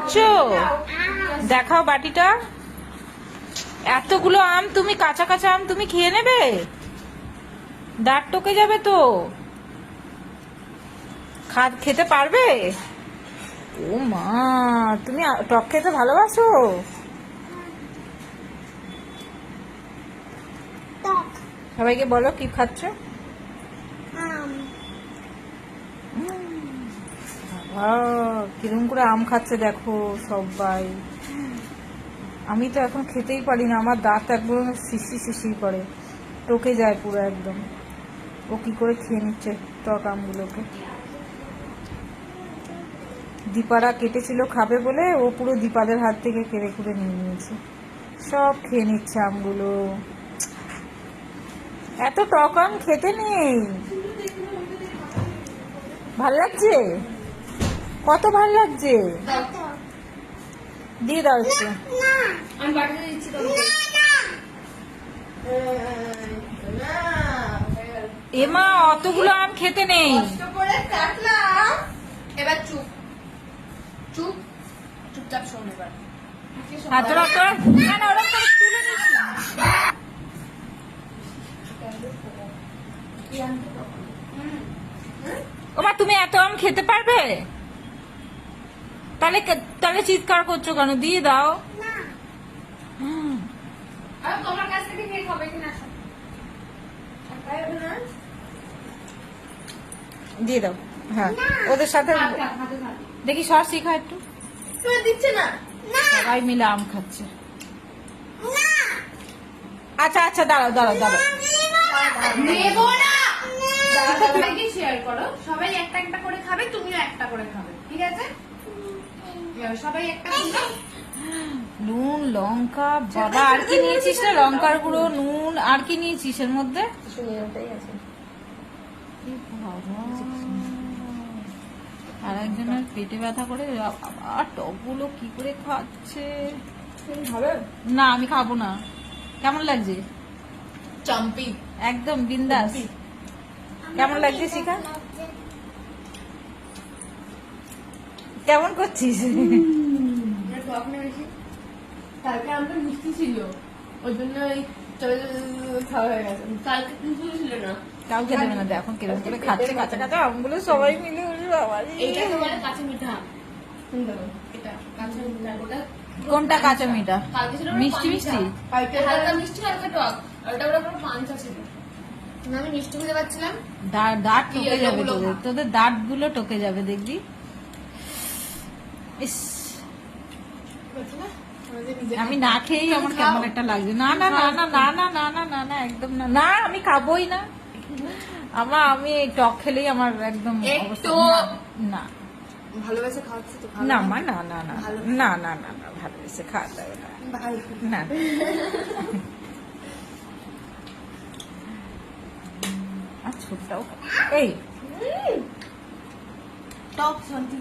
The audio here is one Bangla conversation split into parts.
খাচ্ছ? দেখাও বাটিটা। এতগুলো আম তুমি, কাঁচা কাঁচা আম তুমি খেয়ে নেবে? দাঁত টকে যাবে তো। খেতে পারবে? ও মা, তুমি টক খেতে ভালোবাসো? সবাইকে বলো কি খাচ্ছ। কিরম করে আম খাচ্ছে দেখো সবাই। আমি তো এখন খেতেই পারি না, আমার দাঁত একদম শিশি করে, টকে যায় পুরো একদম। ও কি করে খেয়ে নিচ্ছে টক আমগুলোকে। দীপারা কেটেছিল খাবে বলে ও পুরো দীপাদের হাত থেকে কেড়ে কুড়ে নিয়ে নিয়েছে, সব খেয়ে নিচ্ছে আমগুলো। এত টক আম খেতে নেই। ভাল লাগছে? কত ভাল লাগছে? দিয়ে দাও একটু। এমা অতগুলো আম খেতে নেই। এবার চুপ চুপ চুপচাপ শোন। এবার ওমা তুমি এত আম খেতে পারবে? তাহলে তাহলে চিৎকার করছো কেন? দিয়ে দাও। তোমার কাছ থেকে কে খাবে কিনা দিয়ে দাও। হ্যাঁ ওদের সাথে দেখি সস শিখা একটু। দিচ্ছে না। সবাই মিলে আম খাচ্ছে। আচ্ছা আচ্ছা দাঁড়াও দাঁড়াও দাঁড়াও। নেবো না। সবাইকে শেয়ার করো, সবাই একটা একটা করে খাবে, তুমিও একটা করে খাবে, ঠিক আছে? সবাই একটা করে। নুন লঙ্কা, বাবা আর কি নিয়েছিস না? লঙ্কার গুঁড়ো, নুন, আর কি নিয়েছিস এর মধ্যে? আর একজনের পেটে ব্যথা করে আবার টকগুলো কি করে খাচ্ছে। না আমি খাবো না। কেমন লাগছে? চাম্পি একদম বিন্দাস। কেমন লাগছে শিখা? কেমন করছিস? কালকে আমরা মিষ্টি ছিল, ওই জন্য খাওয়া হয়ে গেছে। কালকে কিছু ছিল না। কাউকে দেবে না। এখন কিরকম করে খাচ্ছে কাঁচা কাঁচা আমগুলো সবাই মিলে। এইটা তো বলে কাঁচা মিঠা। এটা কাঁচা মিঠা। ওটা কোনটা কাঁচা মিঠা? কালকে ছিল মিষ্টি মিষ্টি, হালকা মিষ্টি হালকা টক, আর ওটা ওটা পুরো পাঞ্চা ছিল। আমি মিষ্টি খুঁজে পাচ্ছিলাম। দাঁত টকে যাবে তোদের, তোদের দাঁত গুলো টকে যাবে দেখবি। ইস, আমি না খেয়েই আমার কেমন একটা লাগছে। না না না না না না না না না না একদম না, না আমি খাবোই না। আমি টক খেলেই আমার একদম একটু না। ভালোবেসে খাওয়াচ্ছি তো না মা, না না না না না না না ভালোবেসে খাওয়া যাবে না। না আর ছোটটাও এই টক শান্তি।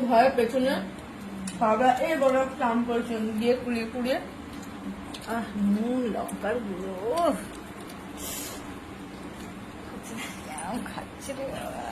ঘরের পেছনে খাওয়া এই বড় কাম করছেন দিয়ে কুড়িয়ে কুড়িয়ে। নুন লঙ্কার গুঁড়ো খাচ্ছে রে বাবা।